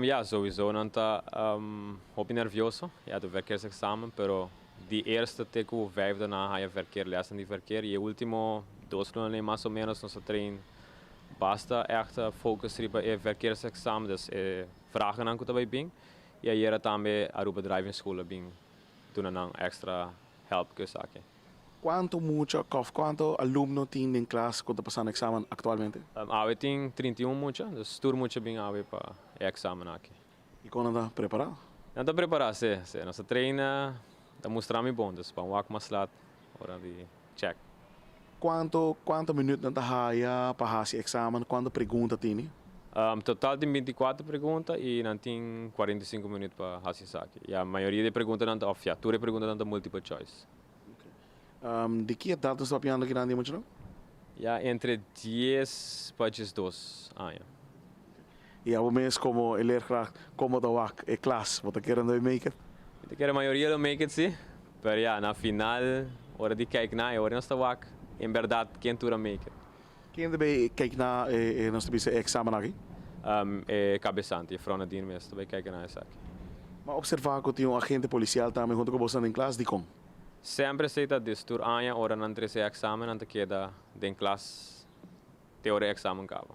Ja, sowieso. Não tá um pouco nervioso. Ja, do verkeersexamen, pero die eerste teco vijf daarna ga je verkeer lezen die verkeer. Je último dos lunes mais ou menos nosso trein basta echt focus op het verkeersexamen, dus vragen aan kunt bing. E aí era também a Aruba Driving School bing doen een extra help que saque. Quanto aluno tem em classe quando está passando exame atualmente? Ave tem 31 mucha, dus tour mucha bing ave para examen aqui. E quando está preparado? Não está preparado, sim. Nossa treina está mostrando bom, dus para um mais laat, hora de check. Quanto minutos não está para fazer exame? Quanto pergunta tem? Total tem 24 perguntas e não tem 45 minutos para fazer isso aqui. E a maioria de perguntas não está off, a tour perguntas não está multiple choice. De que idade está piando aqui na Dimensão? Ja, entre 10 para 12 anos. E ao mês como ele como da é classe, você quer andar make it? Eu quero a maioria do make it, sim. Mas ja, na final, hora de kijken na, hora não está wak. Em verdade, quem tour make it? Quem deve kijken na nosso exame aqui? É cabeçante, é frona de mesmo, também kijken na isso aqui. Mas observar que tem agente policial também junto com você em classe, de como? Sempre se está distur aia, hora não entrei examen, não te queda em classe, teoria examen cabo.